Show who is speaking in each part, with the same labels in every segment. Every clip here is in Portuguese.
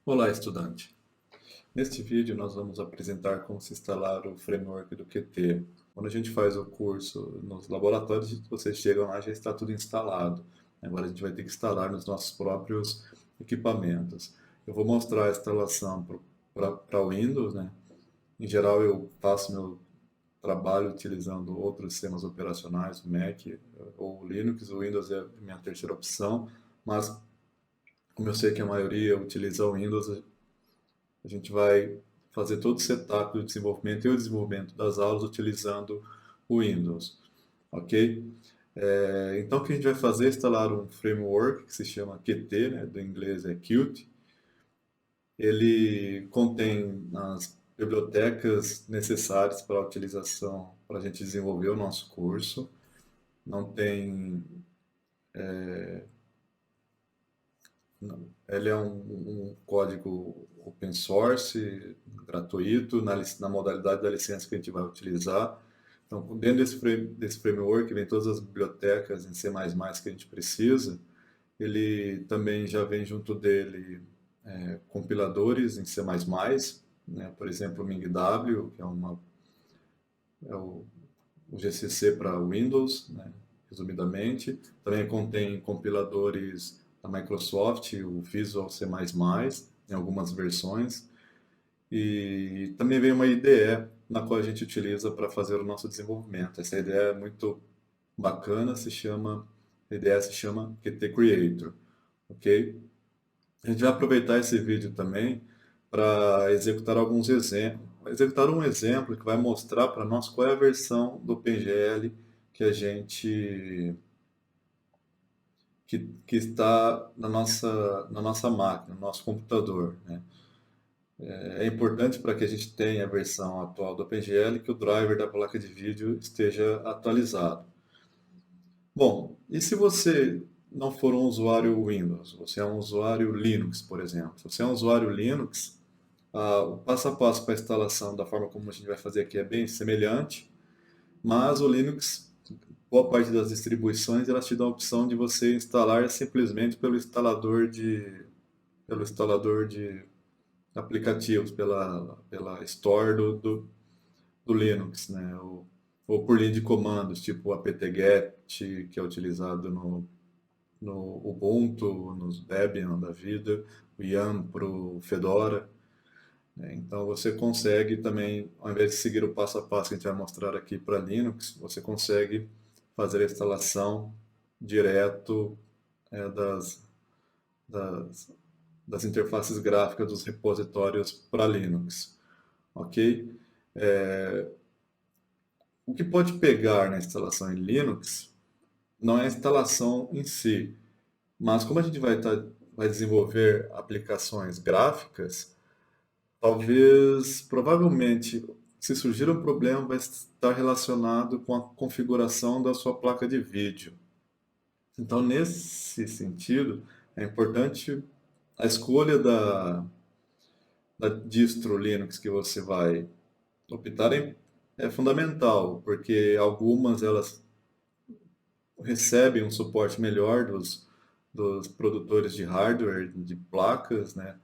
Speaker 1: Olá, estudante. Neste vídeo, nós vamos apresentar como se instalar o framework do Qt. Quando a gente faz o curso nos laboratórios, vocês chegam lá, já está tudo instalado. Agora a gente vai ter que instalar nos nossos próprios equipamentos. Eu vou mostrar a instalação para o Windows, né? Em geral, eu faço meu trabalho utilizando outros sistemas operacionais, o Mac ou o Linux. O Windows é a minha terceira opção, mas como eu sei que a maioria utiliza o Windows, a gente vai fazer todo o setup do desenvolvimento e o desenvolvimento das aulas utilizando o Windows, ok? Então, o que a gente vai fazer é instalar um framework que se chama Qt, né, do inglês é Qt. Ele contém as bibliotecas necessárias para a utilização, para a gente desenvolver o nosso curso. Não tem Ele é um código open source, gratuito, na modalidade da licença que a gente vai utilizar. Então, dentro desse framework, vem todas as bibliotecas em C++ que a gente precisa. Ele também já vem junto dele compiladores em C++, né? Por exemplo, o MingW, que é o GCC para Windows, né? Resumidamente. Também contém compiladores da Microsoft, o Visual C++, em algumas versões. E também vem uma IDE na qual a gente utiliza para fazer o nosso desenvolvimento. Essa IDE é muito bacana, a IDE se chama Qt Creator, ok? A gente vai aproveitar esse vídeo também para executar alguns exemplos, executar um exemplo que vai mostrar para nós qual é a versão do PGL que a gente que está na nossa máquina, no nosso computador, né? É importante para que a gente tenha a versão atual do OpenGL que o driver da placa de vídeo esteja atualizado. Bom, e se você não for um usuário Windows, você é um usuário Linux, por exemplo. Se você é um usuário Linux, o passo a passo para a instalação da forma como a gente vai fazer aqui é bem semelhante, mas o Linux, boa parte das distribuições, elas te dão a opção de você instalar simplesmente pelo instalador de aplicativos, pela Store do Linux, né? Ou por linha de comandos, tipo o apt-get, que é utilizado no Ubuntu, nos Debian da vida, o Yum para o Fedora, né? Então você consegue também, ao invés de seguir o passo a passo que a gente vai mostrar aqui para Linux, você consegue fazer a instalação direto das, das, das interfaces gráficas dos repositórios para Linux, ok? O que pode pegar na instalação em Linux não é a instalação em si, mas como a gente vai desenvolver aplicações gráficas, provavelmente, se surgir um problema, vai estar relacionado com a configuração da sua placa de vídeo. Então, nesse sentido, é importante a escolha da distro Linux que você vai optar é fundamental, porque algumas elas recebem um suporte melhor dos produtores de hardware, de placas, né?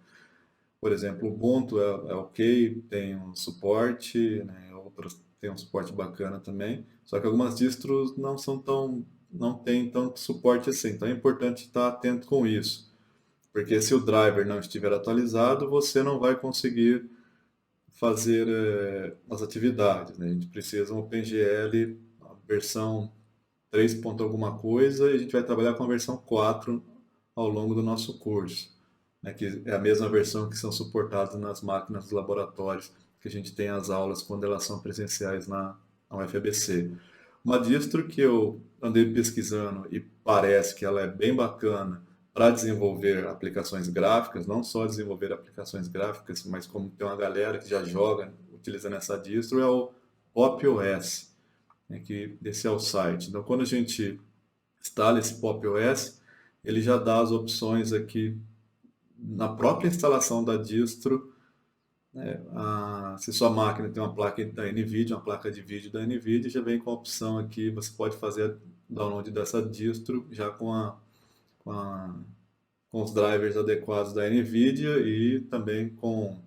Speaker 1: Por exemplo, o Ubuntu é ok, tem um suporte, né? Outras têm um suporte bacana também. Só que algumas distros não têm tanto suporte assim. Então é importante estar atento com isso, porque se o driver não estiver atualizado, você não vai conseguir fazer as atividades, né? A gente precisa um OpenGL, a versão 3 ponto alguma coisa, e a gente vai trabalhar com a versão 4 ao longo do nosso curso, né, que é a mesma versão que são suportadas nas máquinas dos laboratórios, que a gente tem as aulas quando elas são presenciais na UFABC. Uma distro que eu andei pesquisando e parece que ela é bem bacana para desenvolver aplicações gráficas, não só desenvolver aplicações gráficas, mas como tem uma galera que já joga utilizando essa distro, é o PopOS, né, que esse é o site. Então, quando a gente instala esse PopOS, ele já dá as opções aqui na própria instalação da distro, né, se sua máquina tem uma placa da NVIDIA, uma placa de vídeo da NVIDIA, já vem com a opção aqui, você pode fazer download dessa distro já com com os drivers adequados da NVIDIA e também com,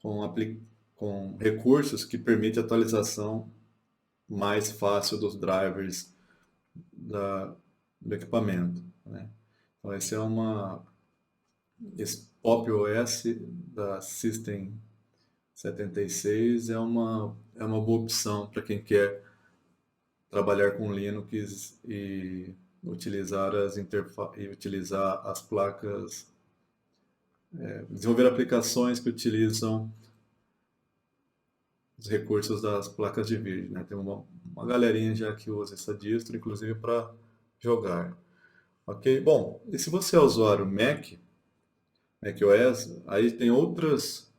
Speaker 1: com recursos que permitem atualização mais fácil dos drivers do equipamento, né? Então, esse Pop! OS da System 76 é uma boa opção para quem quer trabalhar com Linux e utilizar utilizar as placas, desenvolver aplicações que utilizam os recursos das placas de vídeo, né? Tem uma galerinha já que usa essa distro, inclusive para jogar. Ok? Bom, e se você é usuário macOS, aí tem outras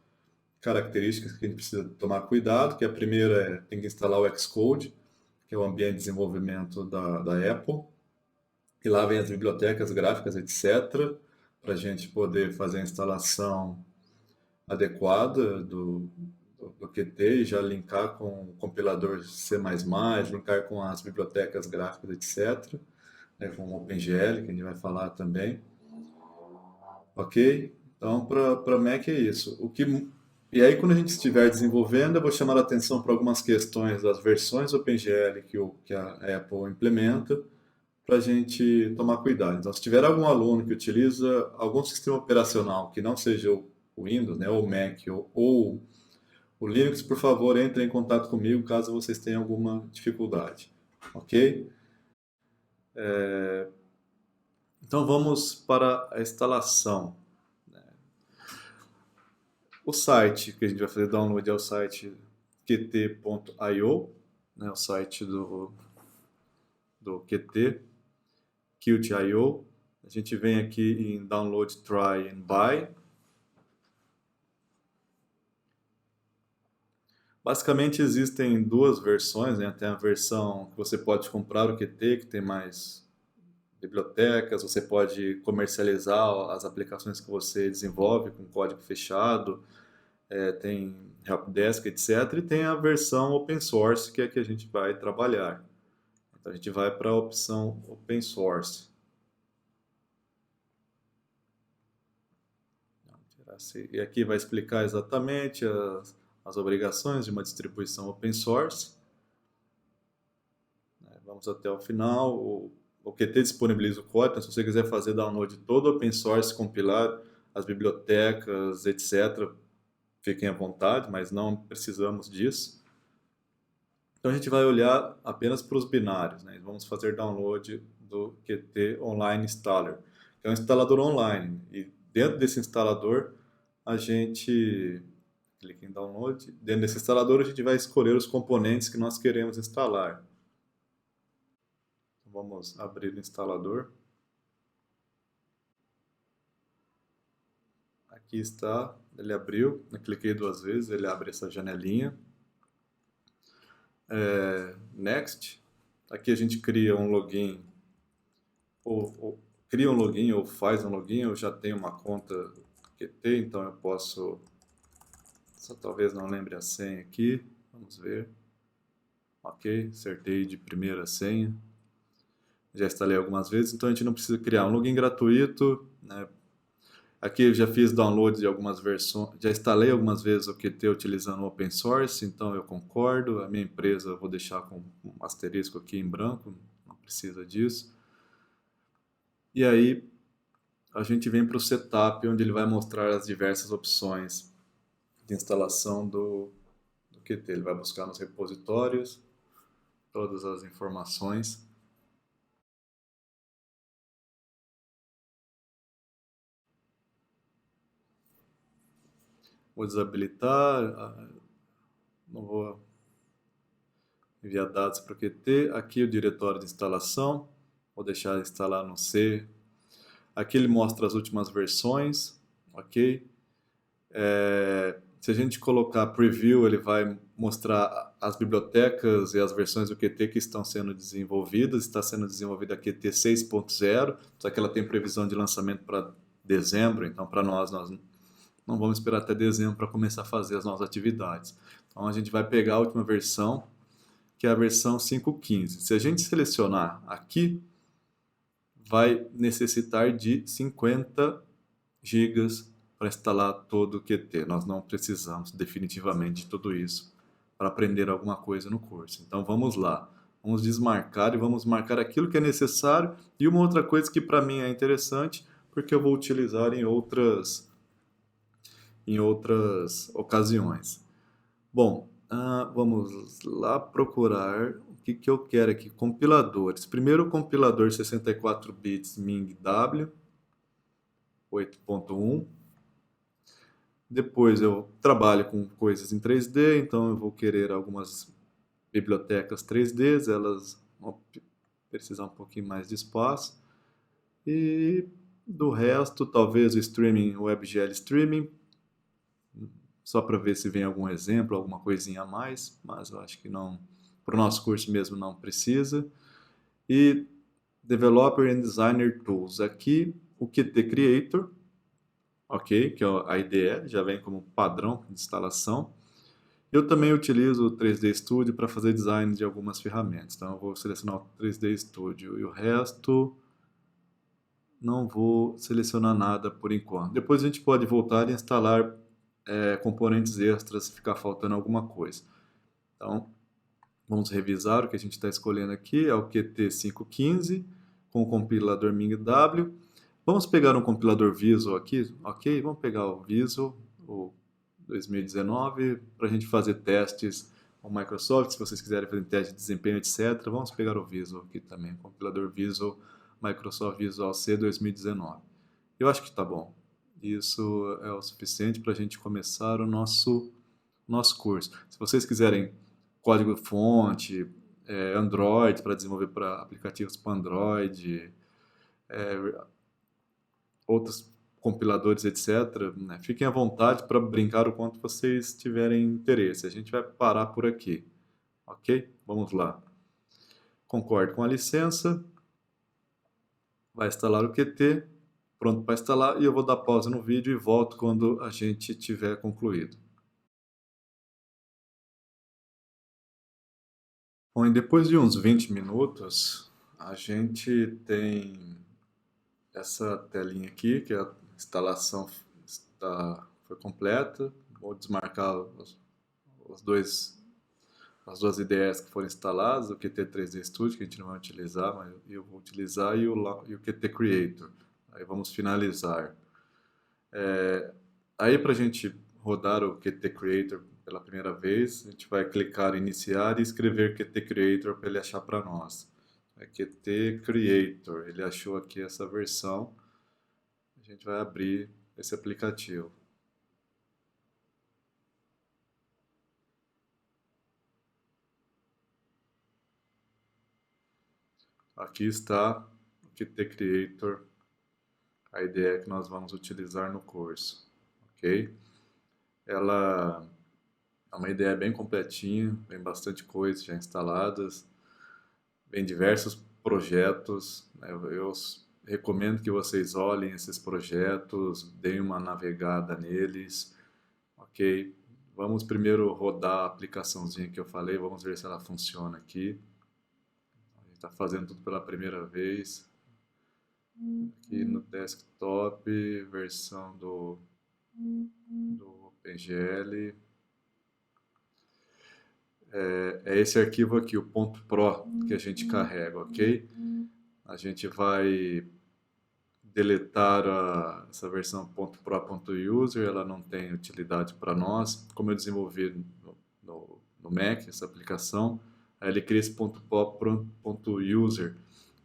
Speaker 1: características que a gente precisa tomar cuidado, que a primeira tem que instalar o Xcode, que é o ambiente de desenvolvimento da Apple, e lá vem as bibliotecas gráficas, etc., para a gente poder fazer a instalação adequada do Qt e já linkar com o compilador C++, linkar com as bibliotecas gráficas, etc., né, com o OpenGL, que a gente vai falar também. Ok? Então, para Mac é isso. E aí, quando a gente estiver desenvolvendo, eu vou chamar a atenção para algumas questões das versões OpenGL que a Apple implementa, para a gente tomar cuidado. Então, se tiver algum aluno que utiliza algum sistema operacional que não seja o Windows, né, ou o Mac, ou o Linux, por favor, entre em contato comigo caso vocês tenham alguma dificuldade. Ok? Então, vamos para a instalação. O site que a gente vai fazer download é o site qt.io, né, o site do Qt, Qt.io. A gente vem aqui em Download, Try and Buy. Basicamente existem duas versões, né? Tem a versão que você pode comprar o Qt, que tem mais bibliotecas, você pode comercializar as aplicações que você desenvolve com código fechado, tem helpdesk, etc. E tem a versão open source, que é a que a gente vai trabalhar. Então a gente vai para a opção open source. E aqui vai explicar exatamente as obrigações de uma distribuição open source. Vamos até o final. O Qt disponibiliza o código, então se você quiser fazer download todo open source, compilar as bibliotecas, etc., fiquem à vontade, mas não precisamos disso. Então a gente vai olhar apenas para os binários, né? Vamos fazer download do Qt Online Installer, que é um instalador online. E dentro desse instalador, a gente clica em download. Dentro desse instalador, a gente vai escolher os componentes que nós queremos instalar. Então, vamos abrir o instalador. Aqui está, ele abriu, eu cliquei duas vezes, ele abre essa janelinha. Next. Aqui a gente cria um login, cria um login ou faz um login. Eu já tenho uma conta Qt, então eu posso, só talvez não lembre a senha aqui, vamos ver. Ok, acertei de primeira a senha. Já instalei algumas vezes, então a gente não precisa criar um login gratuito, né? Aqui eu já fiz download de algumas versões, já instalei algumas vezes o Qt utilizando o open source, então eu concordo. A minha empresa eu vou deixar com um asterisco aqui em branco, não precisa disso. E aí a gente vem para o setup, onde ele vai mostrar as diversas opções de instalação do Qt. Ele vai buscar nos repositórios todas as informações. Vou desabilitar, não vou enviar dados para o Qt. Aqui o diretório de instalação, vou deixar instalar no C. Aqui ele mostra as últimas versões, ok? Se a gente colocar preview, ele vai mostrar as bibliotecas e as versões do Qt que estão sendo desenvolvidas. Está sendo desenvolvida a Qt 6.0, só que ela tem previsão de lançamento para dezembro, então para nós não vamos esperar até dezembro para começar a fazer as nossas atividades. Então a gente vai pegar a última versão, que é a versão 5.15. Se a gente selecionar aqui, vai necessitar de 50 gigas para instalar todo o Qt. Nós não precisamos definitivamente de tudo isso para aprender alguma coisa no curso. Então vamos lá, vamos desmarcar e vamos marcar aquilo que é necessário e uma outra coisa que para mim é interessante, porque eu vou utilizar em outras ocasiões. Bom, vamos lá procurar o que eu quero aqui. Compiladores. Primeiro o compilador 64 bits MingW 8.1. Depois eu trabalho com coisas em 3D, então eu vou querer algumas bibliotecas 3D, elas vão precisar um pouquinho mais de espaço. E do resto, talvez o streaming, o WebGL Streaming, só para ver se vem algum exemplo, alguma coisinha a mais, mas eu acho que não, para o nosso curso mesmo não precisa. E Developer and Designer Tools, aqui o Qt Creator, ok, que é a IDE, já vem como padrão de instalação. Eu também utilizo o 3D Studio para fazer design de algumas ferramentas, então eu vou selecionar o 3D Studio e o resto não vou selecionar nada por enquanto. Depois a gente pode voltar e instalar componentes extras se ficar faltando alguma coisa. Então, vamos revisar o que a gente está escolhendo aqui, é o Qt 5.15 com o compilador MingW. Vamos pegar um compilador Visual aqui, ok? Vamos pegar o Visual, o 2019, para a gente fazer testes com Microsoft, se vocês quiserem fazer teste de desempenho, etc. Vamos pegar o Visual aqui também, compilador Visual, Microsoft Visual C 2019. Eu acho que está bom. Isso é o suficiente para a gente começar o nosso curso. Se vocês quiserem código-fonte, Android, para desenvolver para aplicativos para Android, outros compiladores, etc., né? Fiquem à vontade para brincar o quanto vocês tiverem interesse. A gente vai parar por aqui, ok? Vamos lá. Concorde com a licença. Vai instalar o Qt. Pronto para instalar. E eu vou dar pausa no vídeo e volto quando a gente tiver concluído. Bom, e depois de uns 20 minutos, a gente tem essa telinha aqui, que a instalação foi completa. Vou desmarcar as duas IDEs que foram instaladas, o Qt 3D Studio, que a gente não vai utilizar, mas eu vou utilizar, e o Qt Creator. Aí vamos finalizar. Aí para a gente rodar o Qt Creator pela primeira vez, a gente vai clicar em iniciar e escrever Qt Creator para ele achar para nós. É Qt Creator, ele achou aqui essa versão, a gente vai abrir esse aplicativo. Aqui está o Qt Creator, a ideia que nós vamos utilizar no curso, ok? Ela é uma ideia bem completinha, tem bastante coisa já instaladas, tem diversos projetos, né? Eu recomendo que vocês olhem esses projetos, deem uma navegada neles, ok? Vamos primeiro rodar a aplicaçãozinha que eu falei, vamos ver se ela funciona aqui. A gente está fazendo tudo pela primeira vez. Aqui no desktop, versão do OpenGL. É esse arquivo aqui, o .pro, que a gente carrega, ok? A gente vai deletar essa versão .pro.user, ela não tem utilidade para nós. Como eu desenvolvi no Mac, essa aplicação, aí ele cria esse .pro.user,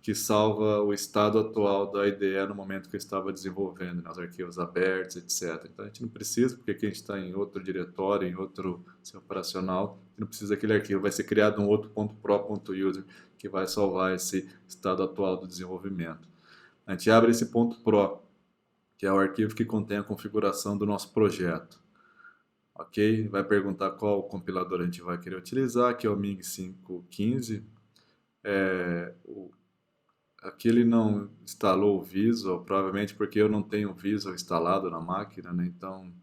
Speaker 1: que salva o estado atual da IDE no momento que eu estava desenvolvendo, né, os arquivos abertos, etc. Então a gente não precisa, porque aqui a gente está em outro diretório, em outro sistema operacional, a gente não precisa daquele arquivo, vai ser criado um outro .pro.user que vai salvar esse estado atual do desenvolvimento. A gente abre esse .pro, que é o arquivo que contém a configuração do nosso projeto. Ok? Vai perguntar qual compilador a gente vai querer utilizar, que é o Ming 5.15. Aqui ele não instalou o Visual, provavelmente porque eu não tenho o Visual instalado na máquina, né? Então,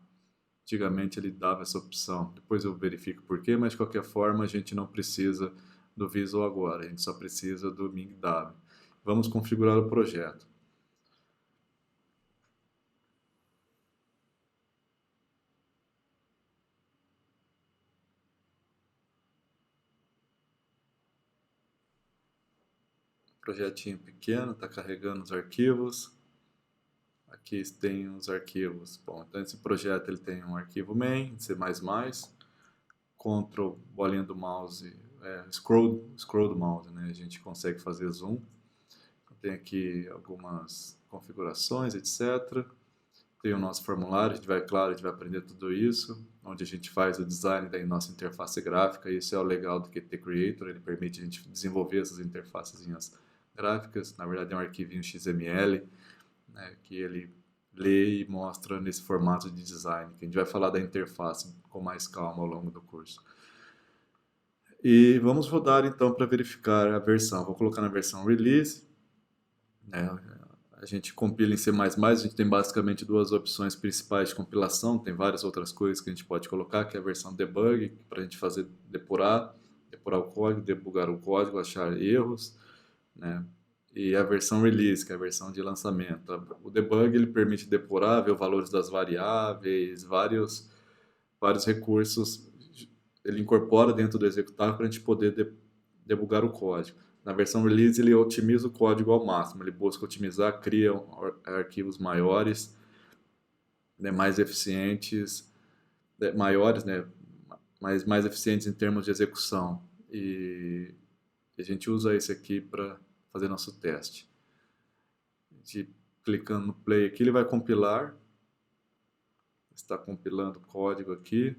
Speaker 1: antigamente ele dava essa opção. Depois eu verifico por quê, mas de qualquer forma a gente não precisa do Visual agora, a gente só precisa do MingW. Vamos configurar o projeto. Projetinho pequeno, está carregando os arquivos. Aqui tem os arquivos. Bom, então esse projeto ele tem um arquivo main, C++, Ctrl, bolinha do mouse, scroll do mouse, né? A gente consegue fazer zoom. Tem aqui algumas configurações, etc. Tem o nosso formulário, claro, a gente vai aprender tudo isso, onde a gente faz o design da nossa interface gráfica. Isso é o legal do Qt Creator, ele permite a gente desenvolver essas interfacezinhas gráficas. Na verdade é um arquivinho XML, né, que ele lê e mostra nesse formato de design, que a gente vai falar da interface com mais calma ao longo do curso. E vamos rodar então para verificar a versão. Vou colocar na versão release, né? A gente compila em C++, a gente tem basicamente duas opções principais de compilação, tem várias outras coisas que a gente pode colocar, que é a versão debug, para a gente fazer depurar o código, debugar o código, achar erros, né? E a versão release, que é a versão de lançamento. O debug ele permite depurar, ver os valores das variáveis, vários recursos, ele incorpora dentro do executável para a gente poder debugar o código. Na versão release ele otimiza o código ao máximo, ele busca otimizar, cria arquivos maiores, né, mais eficientes, maiores, né, mais eficientes em termos de execução. E a gente usa esse aqui para fazer nosso teste. A gente, clicando no play aqui, ele vai compilar. Está compilando o código aqui.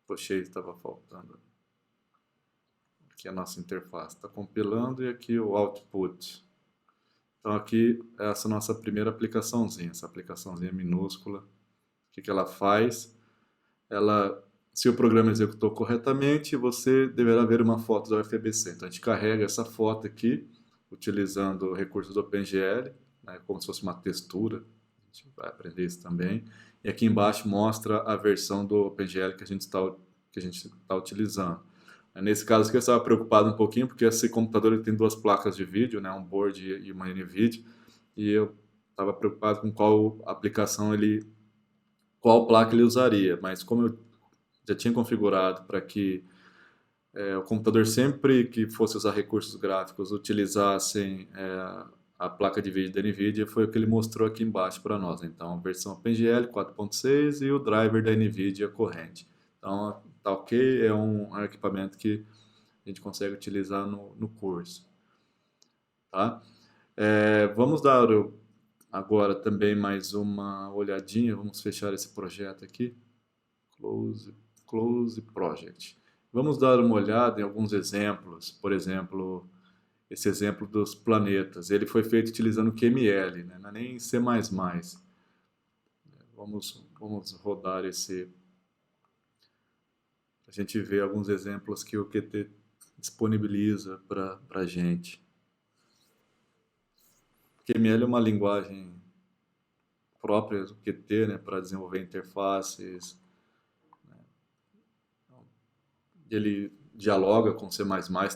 Speaker 1: Poxa, estava faltando. Aqui a nossa interface está compilando e aqui o output. Então aqui essa nossa primeira aplicaçãozinha, essa aplicaçãozinha minúscula. O que ela faz? Se o programa executou corretamente, você deverá ver uma foto do FBC. Então a gente carrega essa foto aqui, utilizando recursos do OpenGL, né, como se fosse uma textura. A gente vai aprender isso também. E aqui embaixo mostra a versão do OpenGL que a gente está utilizando. Nesse caso aqui eu estava preocupado um pouquinho, porque esse computador ele tem duas placas de vídeo, né, um board e uma NVIDIA, e eu estava preocupado com qual placa ele usaria, mas como eu já tinha configurado para que o computador sempre que fosse usar recursos gráficos utilizassem a placa de vídeo da NVIDIA, foi o que ele mostrou aqui embaixo para nós. Então, a versão OpenGL 4.6 e o driver da NVIDIA corrente. Então, tá ok, é um equipamento que a gente consegue utilizar no curso. Tá? Vamos dar agora também mais uma olhadinha, vamos fechar esse projeto aqui. Close Project. Vamos dar uma olhada em alguns exemplos, por exemplo, esse exemplo dos planetas. Ele foi feito utilizando QML, né? Não é nem C++. Vamos rodar esse, a gente ver alguns exemplos que o Qt disponibiliza para a gente. QML é uma linguagem própria do Qt, né, para desenvolver interfaces. Ele dialoga com C++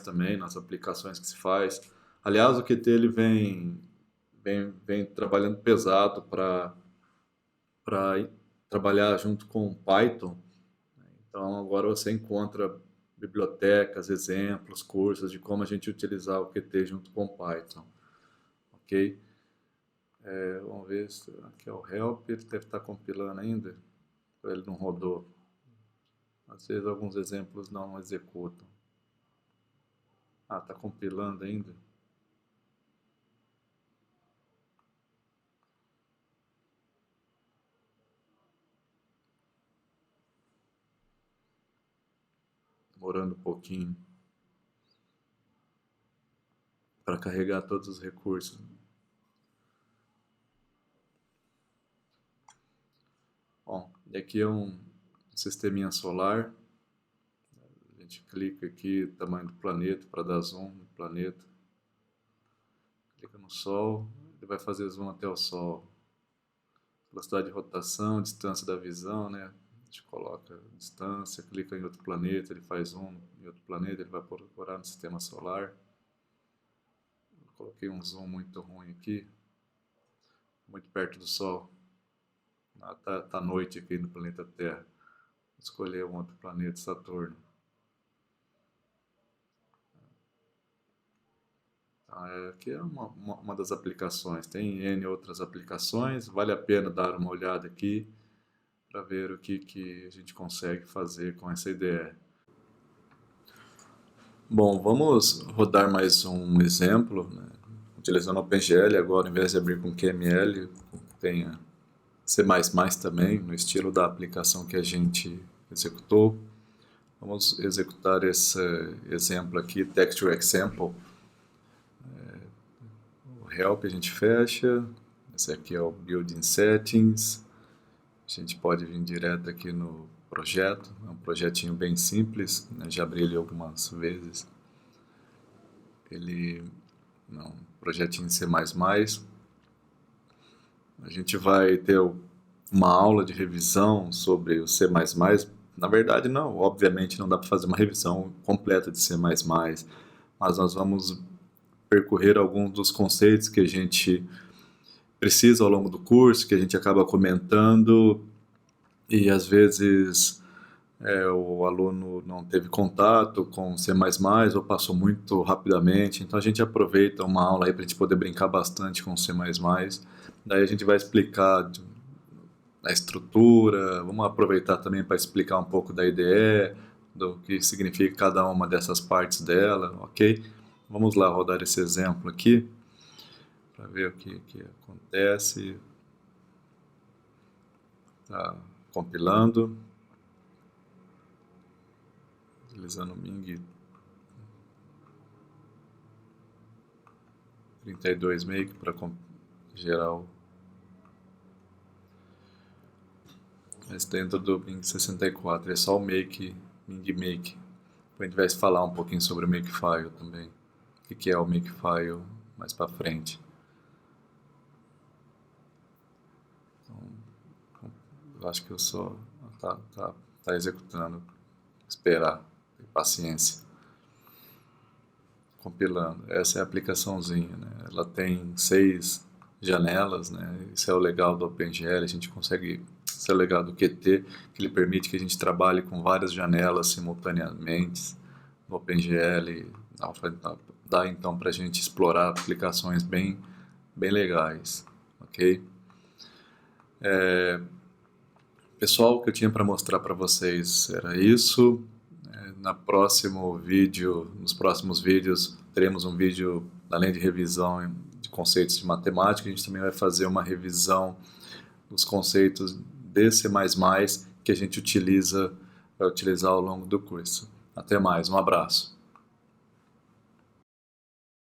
Speaker 1: também nas aplicações que se faz. Aliás, o Qt ele vem trabalhando pesado para trabalhar junto com Python. Então agora você encontra bibliotecas, exemplos, cursos de como a gente utilizar o Qt junto com Python. Ok? Vamos ver se aqui é o help, ele deve estar compilando ainda, ele não rodou. Às vezes alguns exemplos não executam. Ah, está compilando ainda. Demorando um pouquinho para carregar todos os recursos. Bom, e aqui é um sisteminha solar. A gente clica aqui, tamanho do planeta, para dar zoom no planeta. Clica no Sol, ele vai fazer zoom até o Sol. velocidade de rotação, distância da visão, né? A gente coloca distância, clica em outro planeta, ele faz zoom em outro planeta, ele vai procurar no sistema solar. Eu coloquei um zoom muito ruim aqui, muito perto do Sol. Tá noite aqui no planeta Terra. Vou escolher um outro planeta, Saturno. Aqui é uma das aplicações. Tem N outras aplicações. Vale a pena dar uma olhada aqui para ver o que a gente consegue fazer com essa ideia. Bom, vamos rodar mais um exemplo, né? Utilizando OpenGL agora, ao invés de abrir com QML, tenha C++ também, no estilo da aplicação que a gente executou. Vamos executar esse exemplo aqui, Texture Example. O Help a gente fecha. Esse aqui é o Building Settings. A gente pode vir direto aqui no projeto. É um projetinho bem simples, né? Já abri ele algumas vezes. Projetinho C++. A gente vai ter uma aula de revisão sobre o C++. Na verdade, não. Obviamente não dá para fazer uma revisão completa de C++, mas nós vamos percorrer alguns dos conceitos que a gente precisa ao longo do curso, que a gente acaba comentando e às vezes o aluno não teve contato com C++ ou passou muito rapidamente, então a gente aproveita uma aula aí para a gente poder brincar bastante com C++. Daí a gente vai explicar a estrutura, vamos aproveitar também para explicar um pouco da IDE, do que significa cada uma dessas partes dela, ok? Vamos lá rodar esse exemplo aqui, para ver o que acontece. Está compilando, utilizando o Ming 32 Make para gerar o... Mas dentro do Ming 64, é só o Make, Ming Make. A gente vai falar um pouquinho sobre o Makefile também. O que é o Makefile mais para frente. Então, eu acho que eu só... Tá executando. Esperar. Ter paciência. Compilando. Essa é a aplicaçãozinha, né? Ela tem 6 janelas, né? Isso é o legal do OpenGL. A gente consegue... Isso é o legal do Qt, que ele permite que a gente trabalhe com várias janelas simultaneamente. No OpenGL dá então para a gente explorar aplicações bem legais, ok? Pessoal, o que eu tinha para mostrar para vocês era isso. Nos próximos vídeos, teremos um vídeo, além de revisão de conceitos de matemática, a gente também vai fazer uma revisão dos conceitos de C++ que a gente vai utilizar ao longo do curso. Até mais, um abraço.